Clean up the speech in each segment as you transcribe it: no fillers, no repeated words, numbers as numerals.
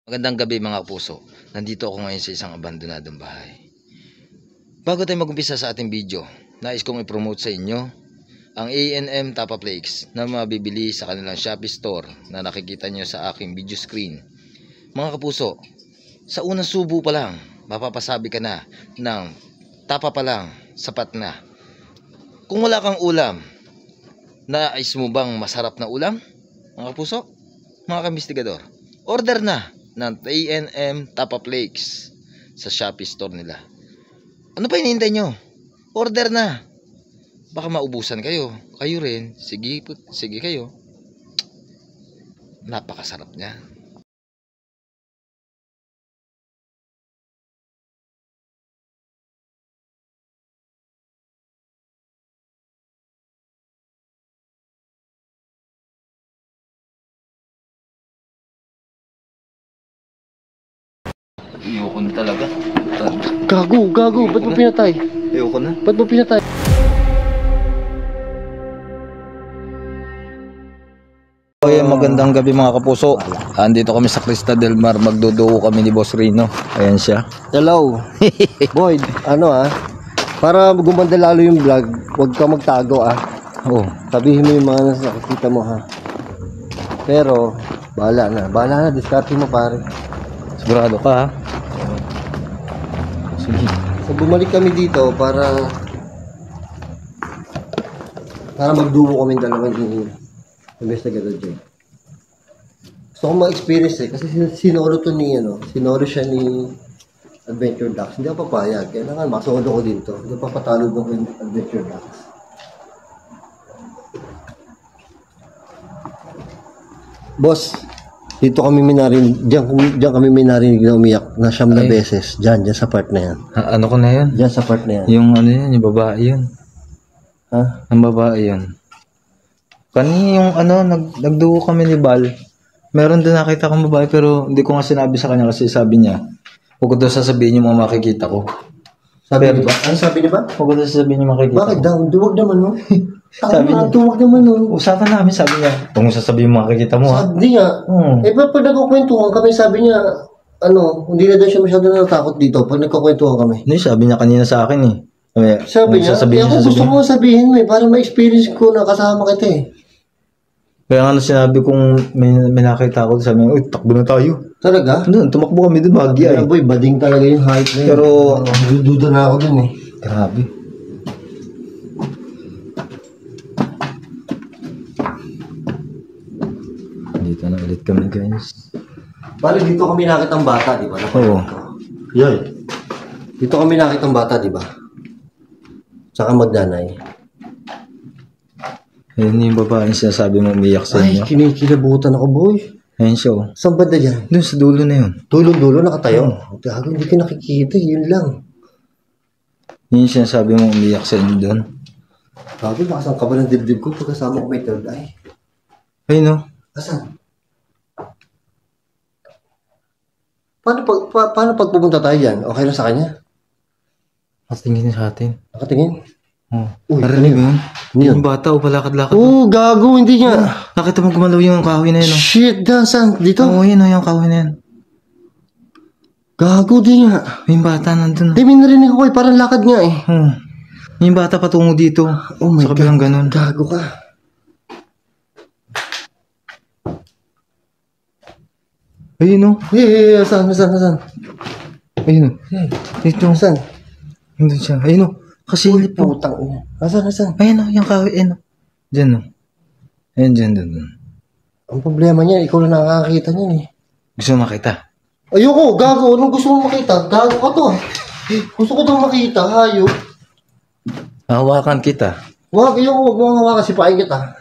Magandang gabi mga puso. Nandito ako ngayon sa isang abandonadong bahay. Bago tayo mag-umpisa sa ating video, nais kong i-promote sa inyo ang A&M Tapa Flakes na mabibili sa kanilang Shopee store na nakikita nyo sa aking video screen. Mga kapuso, sa unang subo pa lang, mapapasabi ka na ng tapa pa lang, sapat na. Kung wala kang ulam, nais mo bang masarap na ulam? Mga kapuso, mga kamistigador, order na ng A&M Tapa Flakes sa Shopee store nila. Ano pa hinihintay nyo? Order na. Baka maubusan kayo. Kayo rin. Sige kayo. Napakasarap niya. Ayoko na talaga. Gago, ba't mo pinatay? Ayoko na. Ba't mo pinatay? Ayan, magandang gabi mga kapuso. Andito kami sa Crista Del Mar. Magduduo kami ni Boss Rino. Ayan siya. Hello. Boy, para gumanda lalo yung vlog, huwag ka magtago Oh. Sabihin mo yung mga nakikita mo Pero, bahala na, diskarte mo pare. Sigurado ka ha? Sige. So bumalik kami dito para magduo kami dalawang investigador dyan. Gusto ko ma-experience kasi sinolo to sinolo siya ni Adventure Ducks. Hindi ako papayag. Kailangan masolo ko dito. Hindi papatalo ko yung Adventure Ducks. Boss, dito kami diyan kami may narinig na umiyak na 9 na beses. Diyan sa part na yan. Ano ko na yun? Diyan sa part na yan. Yung yung babae yun. Ha? Ang babae yun. Kanina yung nagduo kami ni Bal. Meron din nakita kong babae pero hindi ko nga sinabi sa kanya kasi sabi niya, huwag ko daw sasabihin yung mga makikita ko. Sabi niya ba? Ano sabi niya ba? Huwag ko daw sasabihin yung makikita Bakit ko. daw? Duwag naman Sabi niya. Duwag naman Usapan namin, sabi niya, huwag mo sasabihin yung makikita mo Sabi niya. Pag nagkukwentuhan kami, sabi niya, hindi na daw siya masyado natatakot dito pag nagkukwentuhan kami. Hindi, sabi niya kanina sa akin eh. Sabi niya, ako gusto mo sabihin mo para ma-experience ko na kasama kita Kaya nga sinabi kong may nakita ako, sabi niya, uy, takbo na tayo. Talaga? Doon, tumakbo kami doon, Bagya eh. Boy, bading talaga yung height na yun. Pero, duda na ako dun grabe. Dito na ulit kami guys. Bali, dito kami nakita ang bata, di ba? Oo. Yan. Dito kami nakita ang bata, di ba? Tsaka magnanay. Ayun yung babae sinasabi mo umiyak sa inyo. Ay, kinikilabutan ako, boy. Ayun siya oh. Saan banda dyan? Doon sa dulo na yun. Dulo nakatayo. Gago, hindi ka nakikita, yun lang. Yun yung sinasabi mo umiyak sa inyo doon. Gago, nakasang ka ba ng dibdib ko pagkasama ko may third eye? Ayun oh. Asan? Paano pag pupunta tayo dyan? Okay lang sa kanya? Nakatingin sa atin. Nakatingin? Oh. Uy, Narinig mo yun? Yun. Yung bata o palakad-lakad. Oo, gago, hindi nga. Nakita mo gumalaw yung kahoy na yun oh. Shit, saan? Dito? Oo, yun oh, yung kahoy na yun. Gago, di nga. Yung bata nandun. Di, may narinig ako parang lakad nga Oh. Yung bata patungo dito. Oh my sa kabilang God. ganun. Gago ka. Ayun oh. Saan? Ayun oh. Dito. Saan? Nandun siya. Ayun oh. Kasilip po. Putang ina. Saan? Ayun oh, yung kahoy. Ayun oh. Diyan oh. Ayun, dyan. Ang problema niya, ikaw na nakakakita niyan Gusto mo makita? Ayoko, gago. Anong gusto mo makita? Gago ka to. Gusto ko itong makita, hayop. Hawakan kita. Wag mo hawakan, sipain kita.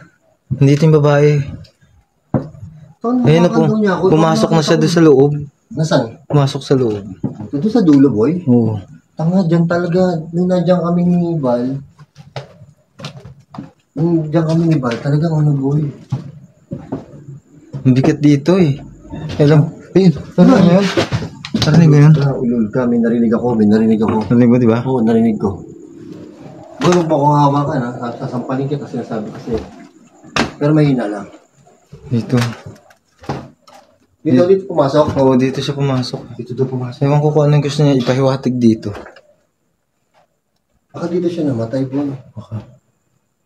Hindi ito yung babae. Ayun na po. Pumasok na siya doon sa loob. Nasaan? Pumasok sa loob. Doon sa dulo, boy. Oo. Tanga, dyan talaga. Nung nandiyan kami ni Bal. Talagang boy. Ang bigat dito eh. Alam. Ayun. Narinig mo yun? Narinig mo yun? Ulul ka. May narinig ako. Narinig mo, di ba? Oo, narinig ko. Ganun pa kung hawakan sasampalin kita sinasabi kasi. Pero mahina lang. Dito. Dito pumasok. Oo, dito siya pumasok. Dito daw pumasok. Ewan ko kung anong gusto niya ipahiwatig dito. Baka dito siya namatay po. Baka.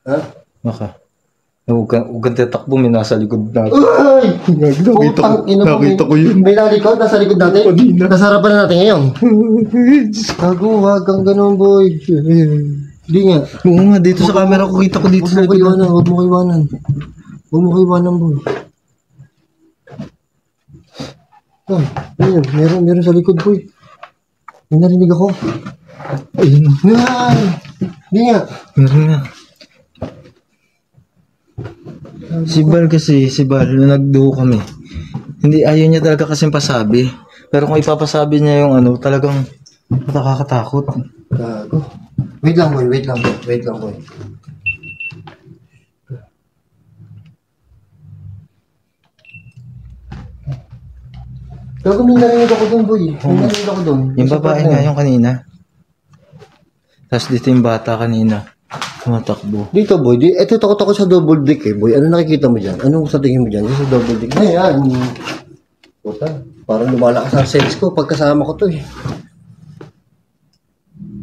Ha? Baka. Huwag kang tatakbo, may nasa likod natin. Ay! Nakita ko yun. May nalikod, nasa likod natin. Kanina. Nasa harapan na natin ngayon. Gago, wag kang ganun, boy. Hindi nga. Oo nga, dito sa camera ko, kita ko dito sa likod. Huwag mo kaiwanan. Huwag mo kaiwanan, boy. Oh, ayun, meron sa likod, boy. May narinig ako. Ayun. Ay! Hindi nga. Meron nga. Si Bal, nung nagduho kami. Hindi, ayaw niya talaga kasing pasabi. Pero kung ipapasabi niya yung ano, talagang nakakatakot. Gago. Wait lang, boy. Gago, may narinig ako doon, boy. May narinig ako doon. Yung babae nga yung kanina. Tapos dito yung bata kanina. Tumatakbo. Dito, boy. Ito takot ako sa double deck, eh, boy. Ano nakikita mo dyan? Anong sa tingin mo dyan? Yung sa double deck. Ayan. Puta. Parang lumalakas ang sense ko pagkasama ko to, eh.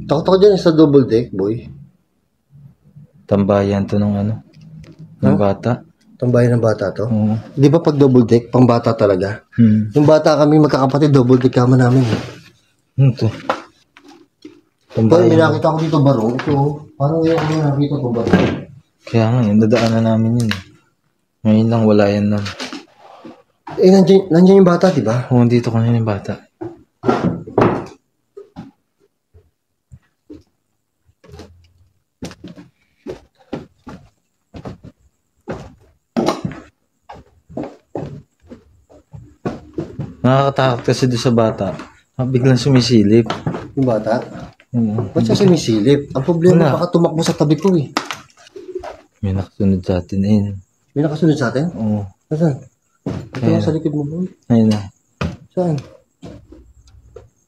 Takot ako dyan sa double deck, boy. Tambayan to ng ano. Ng bata. Tambayan ng bata to. Oo. Di ba pag double deck, pang bata talaga? Yung bata kami magkakapatid, double deck kama namin. Ano to? Boy, may nakita ko dito barong. Ito, parang ngayon ko nakita ko barong. Kaya nga, yung dadaanan namin yun. Ngayon lang, wala yan lang. Eh, nandiyan yung bata, di ba? Oo, dito kanina yung bata. Nakakatakot kasi doon sa bata. Biglang sumisilip. Yung bata? Oo. Ba't siya sumisilip? Ang problema, Wala. baka tumakbo sa tabi ko, eh. May nakasunod sa atin. Ayun. May nakasunod sa atin? Oo. Nasaan? Ito Ayan. lang sa likod mo, boy. Ayun na. Saan?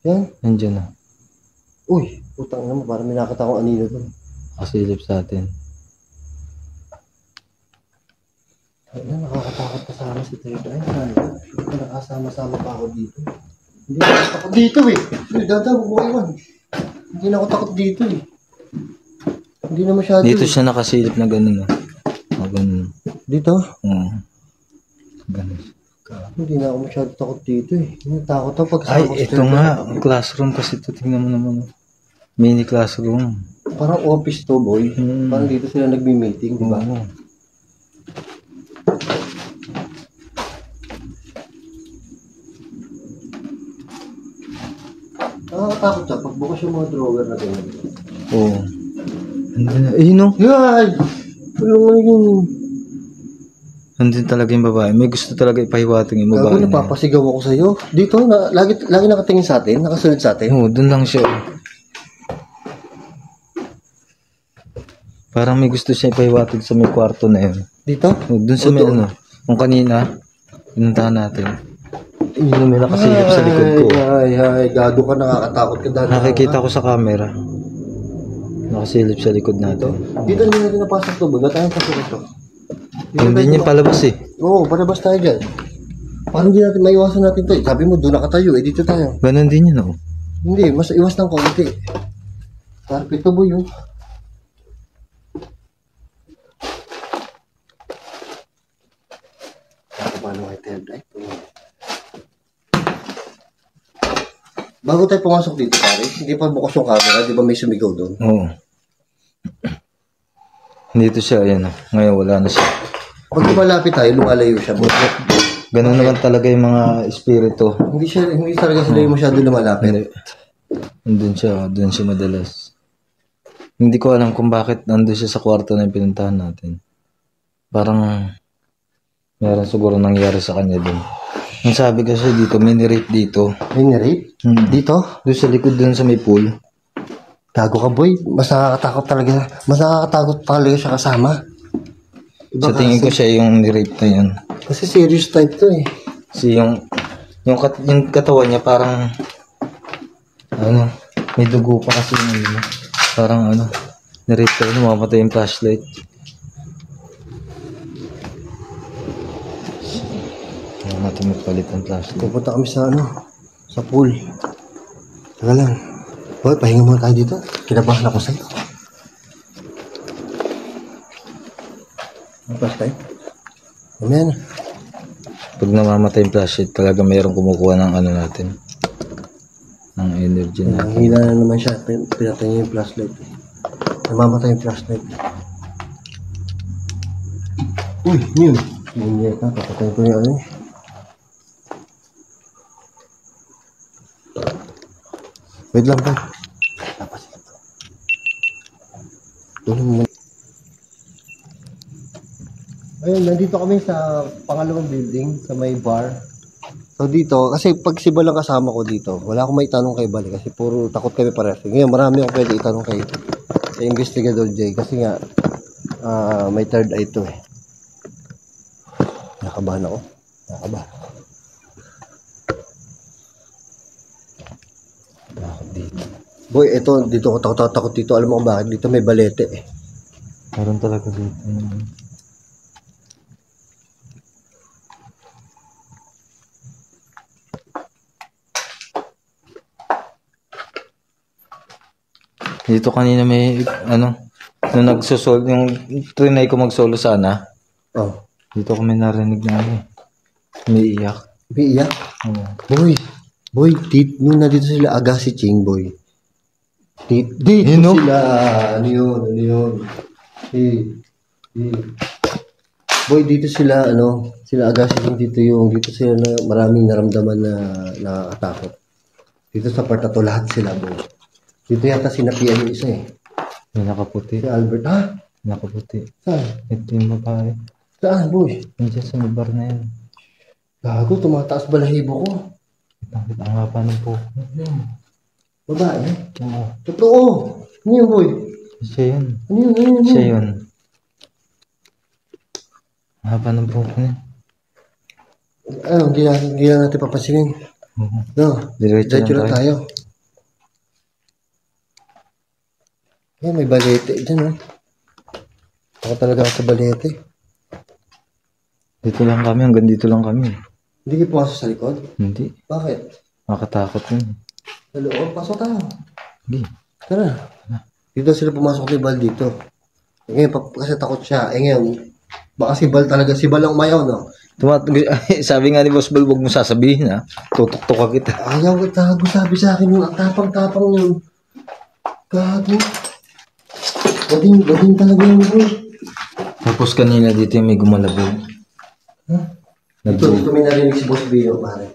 Yan? Nandiyan na. Uy, putang na mo, parang may nakita akong anino doon. Nakasilip sa atin. Ay, nakakatakot kasama si Ted. Ay, nakasama-sama pa ako dito. Hindi na ako takot dito, eh. Dada, huwag mo iwan. Hindi na ako takot dito, eh. Hindi na masyado. Dito siya nakasilip na ganun. Ganun. Dito? Oo. Ganun. Hindi na ako masyado takot dito, eh. Takot ako pag Ay, ito nga. Classroom kasi ito. Tingnan mo naman. Mini classroom. Parang office to, boy. Parang dito sila nagbi-meeting, di ba? Oo. Nakakatakot siya pagbukas yung mga drawer na ganyan. Oo. Andun na. Ayun o. Yay! Ano nga yun? Andun talaga yung babae. May gusto talaga ipahiwating yung Gago, babae na yun. napapasigaw ako sa'yo. Dito, lagi nakatingin sa atin, nakasunod sa atin. Oo, dun lang siya. Parang may gusto siya ipahiwatig sa may kwarto na yun. Dito? Oo, dun sa may ano. Kung kanina, pinuntahan natin. Yun na may nakasilip sa likod ko. Ay, gago ka, nakakatakot ka dati. Nakikita ko sa camera. Nakasilip sa likod natin. Dito hindi natin napasok to, ba? Tayong pasok ito. Hindi niya palabas eh. Oo, palabas tayo dyan. Parang hindi natin maiwasan natin to. Sabi mo, doon nakatayo, eh dito tayo. Ganon din yun, oh. Hindi, mas iwas ng konti. Carpet to, boy, oh. Paano kayo tayo, drive? Bago tayo pumasok dito, pare, hindi pa bukas yung camera, di ba may sumigaw doon? Oo. Dito siya, ayan, oh. Ngayon wala na siya. Pag lumalapit tayo, lumalayo siya. Ganon naman talaga yung mga espiritu. Hindi talaga sila yung masyado lumalapit. Hindi. Doon siya madalas. Hindi ko alam kung bakit nandun siya sa kwarto na yung pinuntahan natin. Parang meron siguro nangyari sa kanya doon. Ang sabi kasi dito, may ni-rape dito. May ni-rape? Dito? Doon sa likod doon sa may pool. Gago ka, boy. Mas nakakatakot talaga siya kasama. Sa tingin ko siya yung ni-rape na yun. Kasi serious type to, eh. Kasi yung katawan niya parang ano, may dugo pa kasi yung ano, parang ano, ni-rape ka yun, mamatay yung flashlight. natin magpalit ng flashlight. Pupunta kami sa sa pool. Teka lang. Boy, pahinga muna tayo dito. Kinabahan ako sa'yo. Ang flashlight? Amen. Pag namamatay yung flashlight, talaga mayroong kumukuha ng ano natin. Ng energy natin. Ang hila na naman siya. Pinatay niya yung flashlight. Namamatay yung flashlight. Uy, yun. Munyeka, papatay ko yung ano. Wait lang pa. Ayun, nandito kami sa pangalawang building, sa may bar. So dito, kasi pag si Bal ang kasama ko dito, wala akong may tanong kay Bal kasi puro takot kami parehas. Ngayon, marami akong pwede itanong kay Investigador J kasi nga may third eye to eh. Nakabahan ako. Nakabahan. Bakit dito? Boy, dito ako takot dito. Alam mo kung bakit? Dito may balete eh. Meron talaga dito. Dito kanina may nung nagsusol yung trinay ko mag-solo sana. Oh. Dito ko may narinig na may iyak. May iyak? Boy, nung nandito sila Agassi Ching, boy. Dito sila, ano yun. Boy, dito sila, sila Agassi Ching dito sila na maraming naramdaman na nakakatakot. Dito sa part na to, lahat sila, boy. Dito yata sinapian yung isa eh. May nakaputi. Si Albert, ha? Nakaputi. Saan? Ito yung babae. Saan, boy? Nandiyan sa may bar na yan. Gago, tumataas balahibo ko. Ang haba ng po. Babae? Oo. Totoo. Ano yun, boy? Siya yun. Ano yun? Siya yun. Ang haba ng po niya. Hindi na natin papasinin. No, Diretso lang tayo. May balete dyan, oh. Ako talaga ako sa balete. Dito lang kami, hanggang dito lang kami. Hindi kayo pumasok sa likod? Hindi. Bakit? Makatakot yun. Sa loob, pasok tayo. Hindi. Tara. Dito sila pumasok ni Bal dito. Ngayon, kasi takot siya. Ngayon, baka si Bal talaga, si Bal ang umayaw, no? Sabi nga ni Boss Bal, huwag mo sasabihin ha. Tutok-tok kita. Ayaw, gago, sabi sa akin, ang tapang-tapang yun. Gago. Bading talaga yun, boy. Tapos kanina dito yung may gumalabog. Dito may narinig si Boss Bio, pare.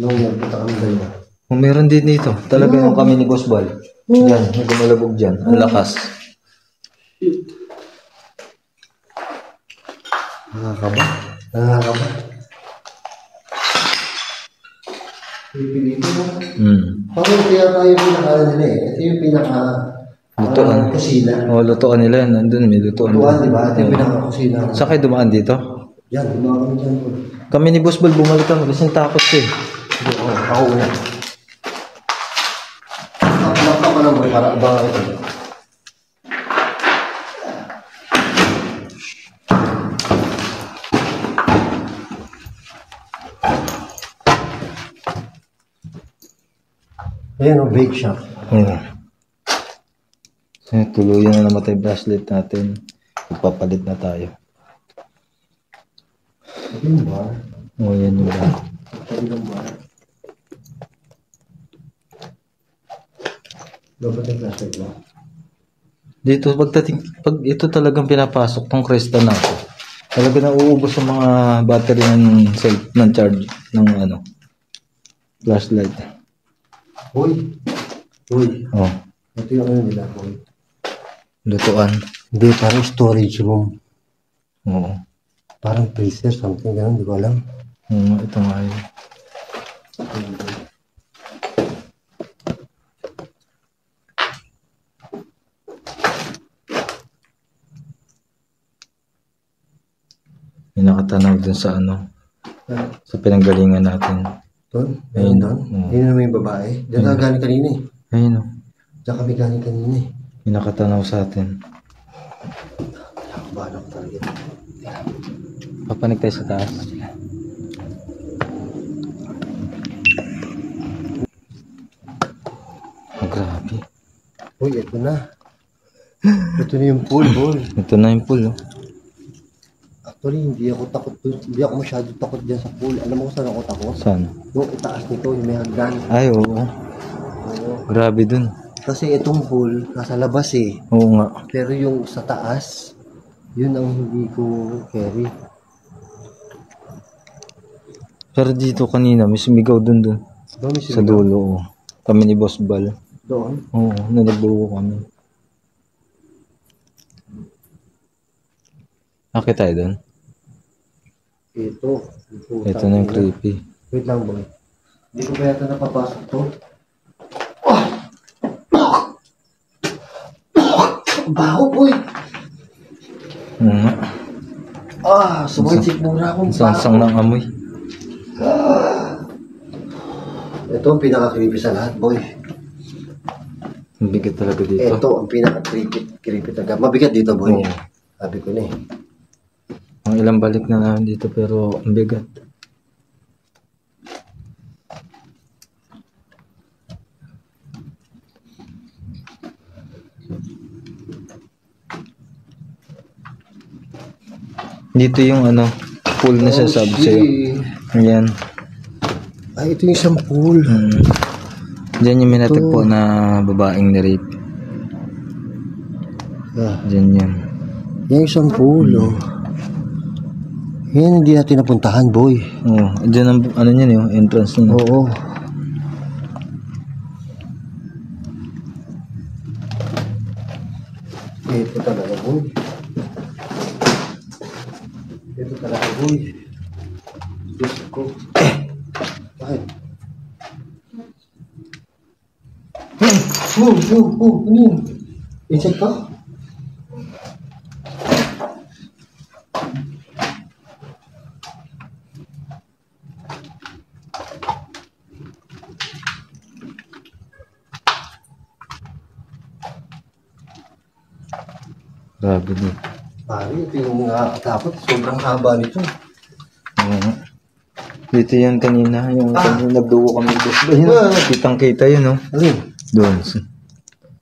Nung nagpunta kami dalawa. Kung meron din dito, talaga yung kami ni Boss Bal. Yan, may gumalabog dyan. Ang lakas. Nakakaba. Pipilito mo. Parang kaya tayo pinakalan nila eh. Ito yung Lutuan. Kusina. Lutuan nila yan. Nandun, may lutuan. Lutuan, di ba? Ito yung pinakakusina. Saan kayo dumaan dito? Yan, dumaan kami dyan. Kami ni Boss Bal bumalik kami kasi takot eh. Ako una. Nakaka pa naman para abangan ito. Ayan o, bake shop. Tuluyan na namatay bracelet natin. Ipapalit na tayo. Ito yung bar. Yan yung bar. Ito yung bar. Dapat yung plastic ba? Dito, pag ito talagang pinapasok tong Cresta na ako, talaga na uubos ang mga battery ng charge ng flashlight. Uy. Oh, Ito yung ano nila, boy. lutuan. Hindi, parang storage room. Oo. Parang freezer, something ganun, di ko alam. Ito nga yun. May nakatanaw dun sa sa pinanggalingan natin. Doon? Ayun. Doon? Yun naman yung babae. Diyan ka galing kanina eh. Ayun o. Diyan kami galing kanina eh. May nakatanaw sa atin. Nakabahan ako talaga. Papanig tayo sa taas. Grabe. Uy, ito na. Ito na yung pool, boy. Ito na yung pool, oh. Actually, hindi ako takot dun. Hindi ako masyado takot dyan sa pool. Alam mo kung saan ako takot? Saan? Yung itaas nito, yung may hagdan. Ay, oo. Oo. Grabe dun. Kasi itong pool, nasa labas eh. Oo nga. Pero yung sa taas, yun ang hindi ko carry. Pero dito kanina, may sumigaw dun. Doon may Sa sinigaw. dulo, oh. Kami ni Boss Bal. Doon? Oo, nalagbuo kami. Akit tayo dun. Ito. Ito na yung creepy. Wait lang, boy. Hindi ko ba yata napapasok to? Baho, boy! Oo nga. Sumakit muna akong Sangsang ng amoy. Ito ang pinaka-creepy sa lahat, boy. Ang bigat talaga dito. Ito ang pinaka-creepy talaga. Mabigat dito, boy. Oo. Sabi ko na eh. Ang ilang balik na namin dito pero ang bigat. Dito yung ano, pool na sasabi sa'yo. Ayan. Ay, ito yung isang pool. Diyan yung minatagpo na babaeng ni-rape. Diyan yan. Yan yung isang pool, oh. Yan hindi natin napuntahan, boy. Oo, diyan ang ano niyan yung entrance niya. Oo. Ito talaga, boy. Ito talaga, boy. Diyos ko. Bakit? Ano yun? Insekto? Grabe din. Pare, ito yung nakakatakot. Sobrang haba nito. Oo. Dito yan kanina, yung kanina nagdugo kami dito. Ayun, kitang-kita yun, no? Alin? Doon. Sa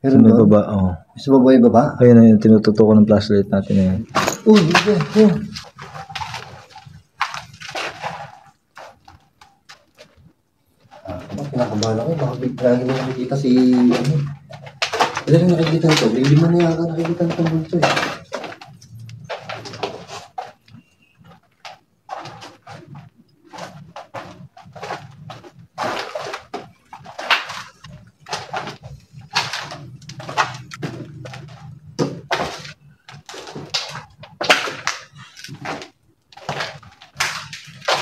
Meron may ba? baba, oo. Sa baba yung baba? Ayun, ayun, tinututo ko ng flashlight natin ngayon. Uy, yun. Kinakabahan ako. Baka bigla hindi nakikita si... Wala rin nakikita nito. May lima na yata nakikita nito dito eh.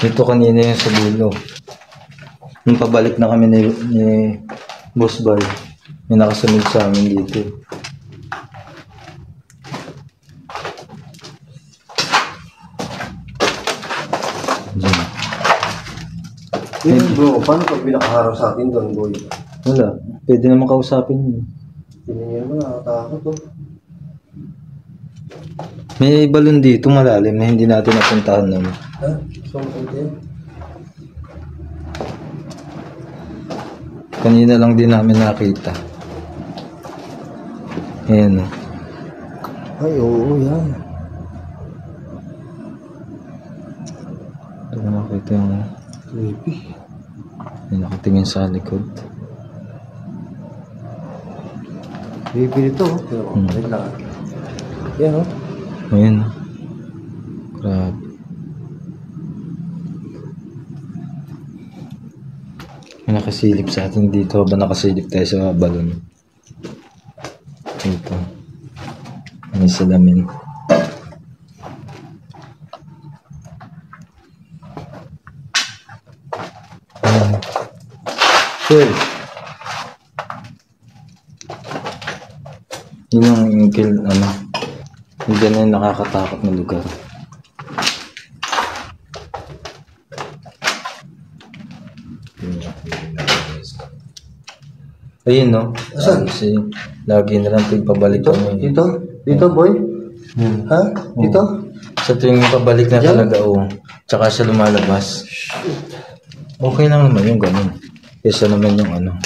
Dito kanina yung sa dulo. Nung pabalik na kami ni Boss Bal, may nakasunod sa amin dito. Diyan. Yun bro, paano pag binakaharap sa atin doon, boy? Wala. Pwede naman kausapin yun. Tinigyan mo, nakakatakot oh. May balon dito malalim na hindi natin napuntahan naman. Ha? So, okay. Kanina lang din namin nakita. Ayan o. Ay, oo, yan. Ito nakita yung Creepy. may nakatingin sa likod. Creepy nito oh. Pero, wait lang. Yan oh. Ayan o. Grabe. May nakasilip sa atin dito habang nakasilip tayo sa balon. Dito. May salamin. Ayan. Sir. Yun ang kill, ano. Hindi na yung nakakatakot na lugar. Ayun, no? Asan? Kasi lagi na lang tuwing pabalik Dito? kami. Dito? Dito, boy? Ha? Dito? Sa tuwing pabalik na Diyan? talaga, oo. Tsaka siya lumalabas. Okay lang naman yung ganun. Kesa naman yung ano.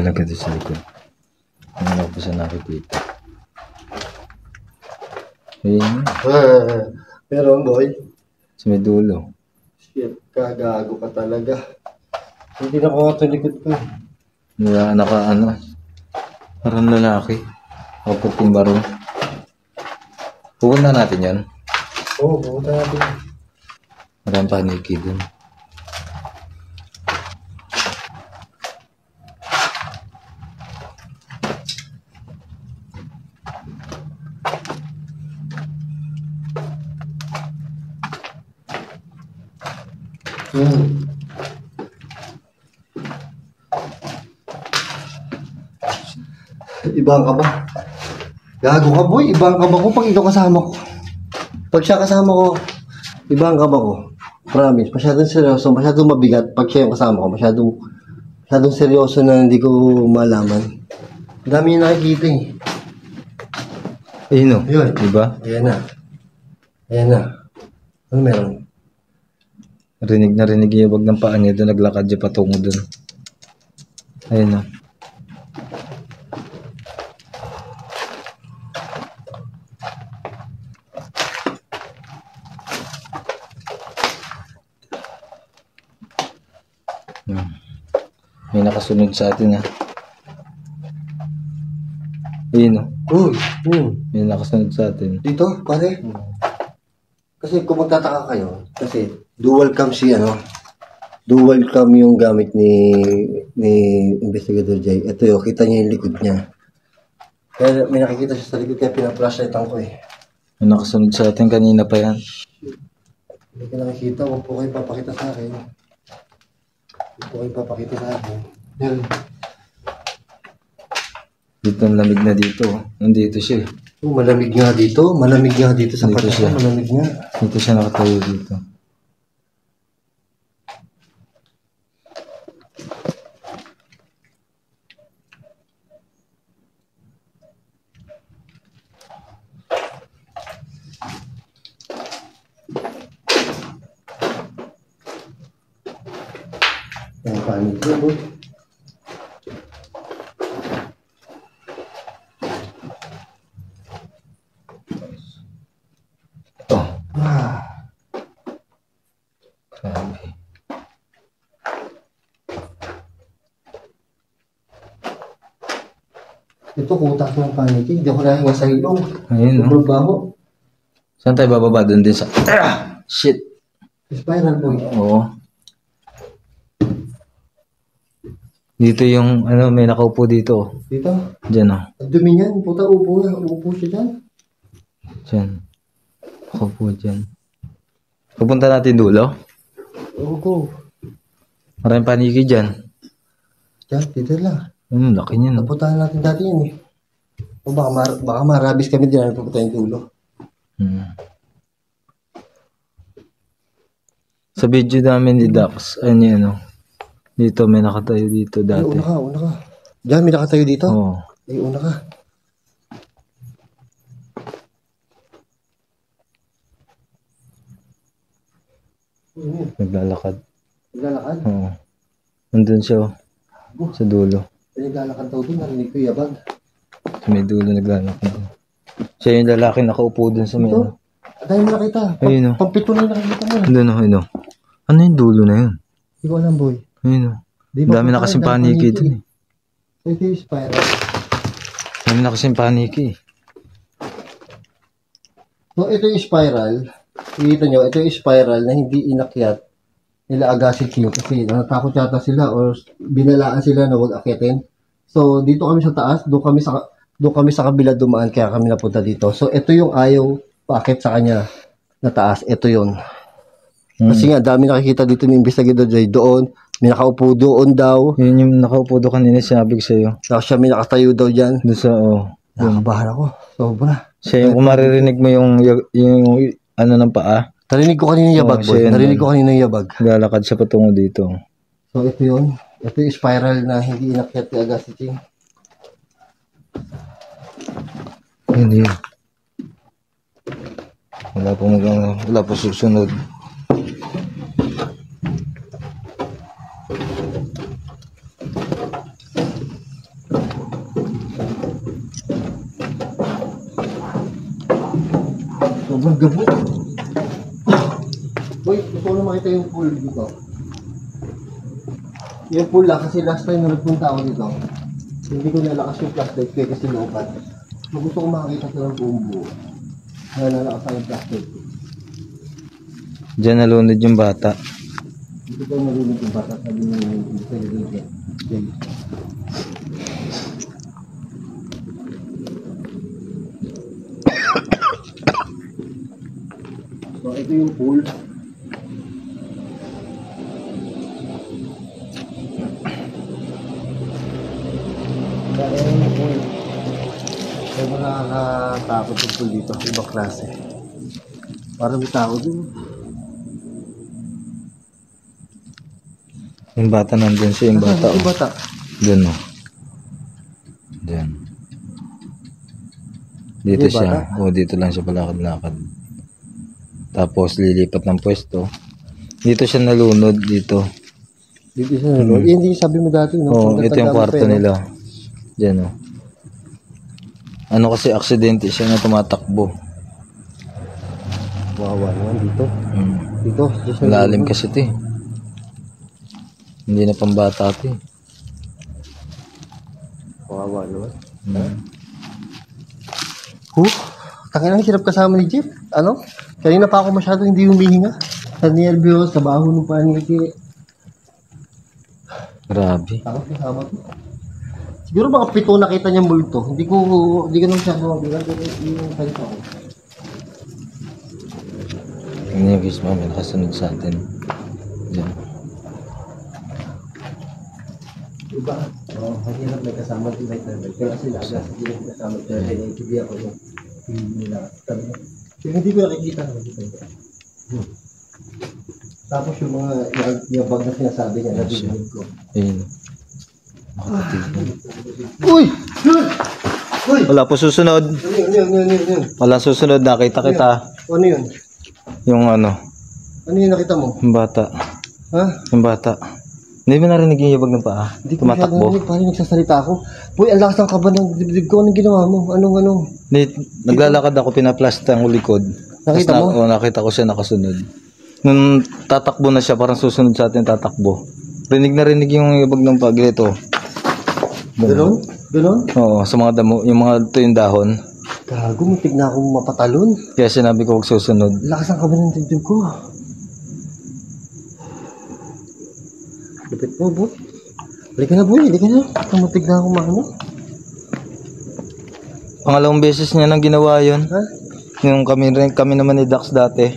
talaga doon sa likod. Ano ko pa siya nakikita. Ayun. Pero boy, Sa may dulo. shit, kagago ka talaga. Hindi na ko ito likod ko. Naka parang lalaki. Kaputing barong. Pupunta natin yan. Oo, pumunta natin. Maraming paniki dun. Ibang ka ba? Gago ka boy, ibang ka ba ko pag ikaw kasama ko? Pag siya kasama ko, ibang ka ba ko? Promise, masyadong seryoso, masyadong mabigat pag siya yung kasama ko, masyadong seryoso na hindi ko malaman. Ang dami yung nakikita eh. Ayun o. Yun. Diba? Ayan na. Ayan na. Ano meron? Rinig na rinig yung wag ng paa niya doon. Naglakad siya patungo doon. Ayun o. May nakasunod sa atin ha. Ayun o. Uy, May nakasunod sa atin. dito, pare. Kasi kung magtataka kayo, kasi dual cam dual cam yung gamit ni Investigator Jay. Ito yun, kita niya yung likod niya. Kaya may nakikita siya sa likod, kaya pinaflashlightan ko eh. May nakasunod sa atin kanina pa yan. Hindi ko nakikita, huwag po kayo papakita sa akin. Huwag po kayo papakita sa akin. Yan. Dito ang lamig na dito. Nandito siya. Oh, malamig nga dito sa Dito pata siya. malamig nga. Dito siya nakatayo dito. Yan, panig ko, boy. Oh, Ah, grabe. ito kutak ng panig. Hindi ako nahinga sa ilong. Ayun, no? Sobrang baho. Saan tayo bababa? Doon din sa... Shit! Spiral, boy. Oo. Dito yung, may nakaupo dito. Dito. Diyan, oh. Ang dumi niyan. Puta, upo siya dyan. Diyan. Nakaupo dyan. Pupunta natin dulo. Oo, go. Maraming paniki dyan. Diyan, dito lang. Laki niyan, no? Napuntahan natin dati yan eh. O baka marabis kami din na pupunta yung dulo. Sa video namin ni Dax, dito may nakatayo dito Ay, dati. una ka. Diyan, may nakatayo dito? Oo. Ay, una ka. Naglalakad. Naglalakad? Oo. Nandun siya, oh. Sa dulo. Naglalakad daw doon, narinig ko yabag. Sa may dulo naglalakad. Siya yung lalaki nakaupo dun sa may... Ito? Dahil mo nakita. Ayun, oh. Pampito na yung nakikita mo. Doon, oh. Ano yung dulo na yun? Hindi ko alam, boy. Ayun, oh. Di ba Dami na kasing paniki dun, eh. Ito yung spiral. Dami na kasing paniki, eh. So, ito yung spiral. Kita nyo, ito yung spiral na hindi inakyat nila Agassi King kasi natakot yata sila or binalaan sila na huwag akyatin. So, dito kami sa taas, doon kami sa kabila dumaan kaya kami napunta dito. So, ito yung ayaw paakit sa kanya na taas. Ito yun. Kasi nga, dami nakikita dito ng Investigator Jay. Doon, may nakaupo doon daw. Yun yung nakaupo doon kanina, sinabi ko sa'yo. Tapos siya may nakatayo daw dyan. Doon sa, Nakakabahan ako. Sobra. Siya yung kung maririnig mo yung ng paa. Narinig ko kanina yung yabag, boy. siya yun, Narinig ko kanina yung yabag. Lalakad siya patungo dito. So, ito yun. Ito yung spiral na hindi inakyat ni Agassi King. Hindi. Wala pa susunod. Sobrang gabot. Uy, gusto ko na makita yung pool dito. Yung pool lang, kasi last time na nagpunta ako dito, hindi ko nalakas yung flashlight ko kasi looban. So, gusto ko makakita sa ng buong buo. Kaya nalakas ang flashlight ko. Diyan nalunod yung bata. Dito ko nalunod yung bata, sabi niya yung sa dito. So, ito yung pool. Kaya yung pool. Kaya mo nakakatakot yung pool dito. Ibang klase. Parang may tao dun. Yung bata nandun siya, yung bata. Yung bata. Diyan o. Diyan. Dito Yung siya. bata? O, dito lang siya palakad-lakad. Tapos lilipat ng pwesto. Dito siya nalunod dito. Dito siya nalunod. Hindi sabi mo dati, no? Oo, ito yung kwarto nila. Diyan o. Ano kasi aksidente siya na tumatakbo. Wawa naman dito. Dito. Lalim kasi ito eh. Hindi na pambata ito eh. Wawa naman. Tangina, hirap kasama ni Jeep. Ano? Kanina pa ako masyado hindi humihinga. Sa nervyos, sa baho ng paniki. Grabe. Takot kasama to. Siguro mga 7 nakita niya multo. Hindi ko na masyado mabilang. Yung salita ko. Tingnan niyo guys, may nakasunod sa atin. Diyan. Diba? Oo, mahirap may kasama si Mike na Mike. Pero kasi lagas, hindi may kasama siya. Kaya naintindihan ako yung nila. Pero hindi ko nakikita. Tapos yung mga yung bag na sinasabi niya, nabibinig ko. Ayun. Nakakatigil. Uy! Uy! Wala po susunod. Ano yun? Wala susunod. Nakita kita. Ano yun? Yung ano. Ano yung nakita mo? Yung bata. Ha? Yung bata. Hindi mo narinig yung yabag ng paa? Hindi ko masyado narinig. Parang nagsasalita ako. Uy, ang lakas ng kaba ng dibdib ko. Anong ginawa mo? Anong? Naglalakad ako, pinaplasta ang likod. Nakita mo? Oo, nakita ko siya nakasunod. Nung tatakbo na siya, parang susunod sa atin tatakbo. Rinig na rinig yung yabag ng paa. Ito. Ganon? Oo, sa mga damo, yung mga ito yung dahon. Gago, muntik na akong mapatalon. Kaya sinabi ko huwag susunod. Lakas ng kaba ng dibdib ko. Lupit mo, boy. Halika na, boy. Halika na. Kamutig na akong maano. Pangalawang beses niya nang ginawa yun. Ha? Yung kami naman ni Dax dati.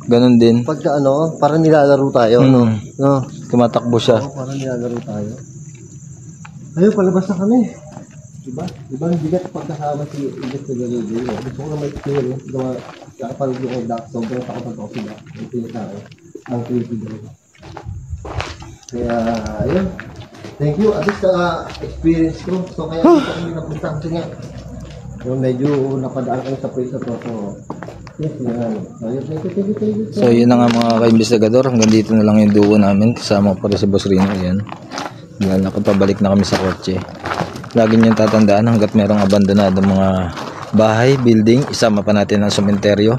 Ganon din. Pagka ano, parang nilalaro tayo, no? No. Tumatakbo siya. Oo, parang nilalaro tayo. Ayun, palabas na kami. Diba? Diba ang bigat pagkasama si Igas na gano'n din. Gusto ko na may experience. Gawa, kakapalog yung Dax. Sobrang takot ako si Dax. Ang pinatao. Ang creepy daw. Kaya, ayun. Thank you. At least experience ko. So, kaya gusto kami napunta kasi nga. So, medyo napadaan kami sa place na to. So, yes, thank you. So yun na nga mga ka-investigador, hanggang dito na lang yung duo namin kasama pa rin si Boss Rino. Ayan, lalakad pabalik na kami sa kotse. Lagi niyong tatandaan, hanggat merong abandonado mga bahay, building, isama pa natin ang sementeryo,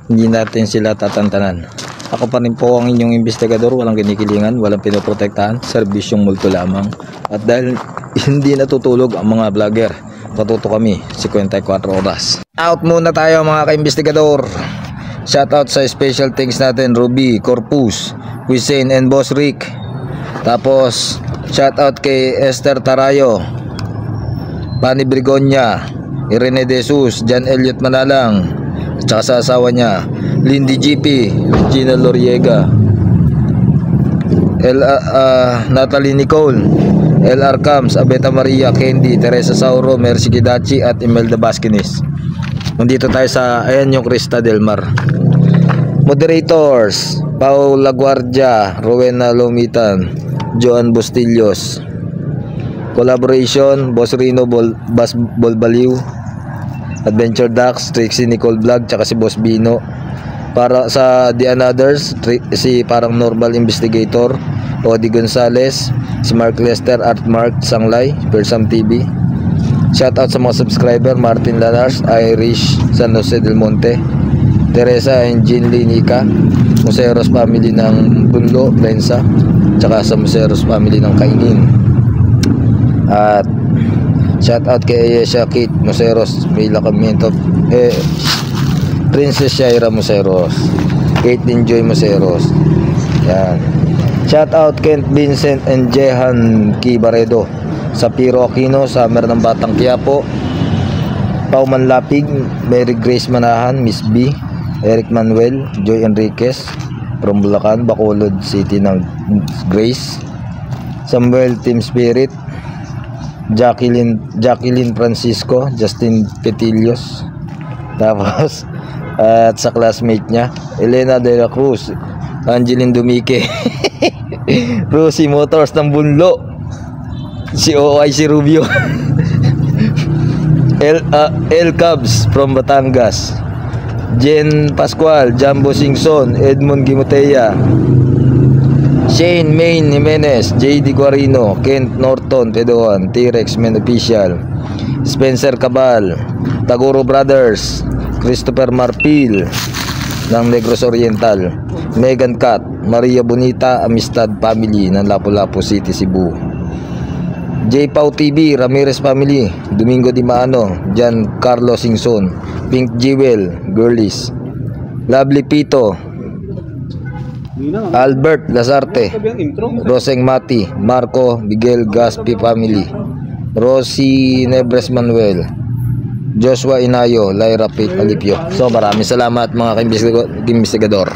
hindi natin sila tatantanan. Ako pa rin po ang inyong investigador, walang kinikilingan, walang pinoprotektahan, serbisyong multo lamang. At dahil hindi natutulog ang mga vlogger, patuto kami 54 oras. Out muna tayo mga ka-investigador. Shoutout sa special thanks natin, Ruby, Corpus, Hussein and Boss Rick. Tapos shoutout kay Esther Tarayo, Pani Brigonya, Irene De Jesus, John Elliot Manalang, at saka sa asawa niya Lindy GP, Gina Loriega, Natalie Nicole, LR Cams, Abeta Maria, Candy, Teresa Sauro, Mercy Gidachi at Imelda Basquinis. Nandito tayo sa, ayan yung Crista Del Mar. Moderators, Paula Guardia, Rowena Lomitan, Joan Bustillos. Collaboration, Boss Rino, Bas Bolbaliw, Adventure Dax, Trixie Nicole Vlog, tsaka si Boss Bino. Para sa The Anothers, si Parang Normal Investigator, Odi Gonzales, si Mark Lester, Art Mark Sanglay, Persam TV. Shoutout sa mga subscriber, Martin Lanars, Irish, San Jose del Monte, Teresa and Jean Linica, Museros family ng Bunlo, Lensa, tsaka sa Museros family ng Kainin. At shout out kay Ayesha Kate Museros, Mila Camento, Princess Shaira Museros, Caitlin Joy Museros. Yan. Shout out Kent Vincent and Jehan Kibaredo, Sapiro Aquino, Summer ng Batang Quiapo, Pauman Lapig, Mary Grace Manahan, Miss B, Eric Manuel, Joy Enriquez from Bulacan, Bacolod City ng Grace, Samuel Team Spirit, Jacqueline Francisco, Justin Petilios, tapos at sa classmate niya, Elena De La Cruz, Angeline Dumique, Rosie Motors ng Bunlo, si OIC Rubio, El Cubs from Batangas, Jen Pascual, Jambo Singson, Edmond Gimoteya, Shane Main Jimenez, JD Guarino, Kent Norton, Tedoan, T-Rex Men Official, Spencer Cabal, Taguro Brothers, Christopher Marpil ng Negros Oriental, Megan Cat, Maria Bonita, Amistad Family ng Lapu-Lapu City, Cebu, J. Pau TV, Ramirez Family, Domingo Di Maano, Jan Carlos Singson, Pink Jewel, Girlies, Lovely Pito, Albert Lazarte, Roseng Mati, Marco Miguel Gaspi Family, Rosie Nebres Manuel, Joshua Inayo, Lyra Pete Alipio. So maraming salamat mga ka-investigador.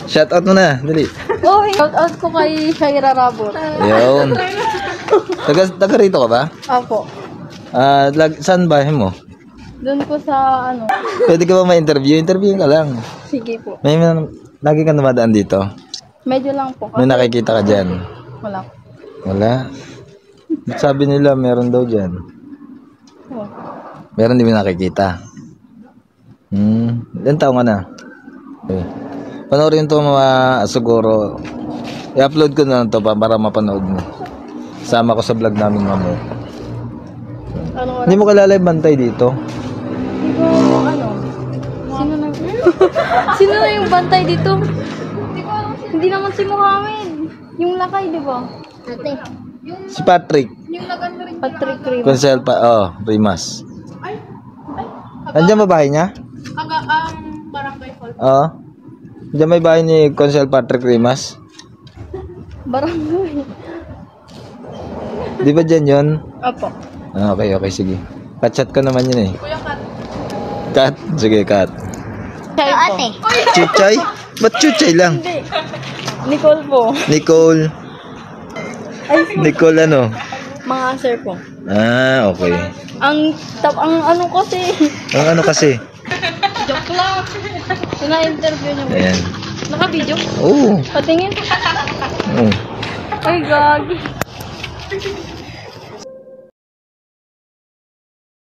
Shout out mo na, dali. Oh, shout out ko kay Shaira Rabot. Ayun. Taga rito ka ba? Apo. Saan bahay mo? Doon po sa ano. Pwede ka ba ma-interview? Interview ka lang. Sige po. Lagi ka namadaan dito? Medyo lang po. May nakikita ka dyan? Wala. Wala? Sabi nila meron daw dyan. Oh. Meron din nakikita. Ilan taong ka na? Okay. Panoorin ito mga siguro. I-upload ko na ito para mapanood mo. Sama ko sa vlog namin mamaya. Ano, Hindi mo kilala yung bantay dito? Hindi ko ano. Sino na? Sino na yung bantay dito? Hindi naman si Muhammad. Yung lakay, di ba? Ate. Si Patrick. Patrick Rivas. Consel Rimas. Andiyan ba bahay niya? Barangay Hall. Oo. Diyan may bahay ni Consel Patrick Rimas. Barangay. Di ba dyan yun? Opo. Okay, sige. Kat-chat ko naman yun eh. Kuya Kat. Kat? Sige, Kat. Chay po. Chuchay? Ba't Chuchay lang? Hindi. Nicole po. Nicole. Nicole ano? Mga sir po. Okay. Ang ano kasi. Ang ano kasi? Joke lang. Sina-interview niya. Ayan. Naka-video? Oo. Patingin. Oo. Ay, gagi.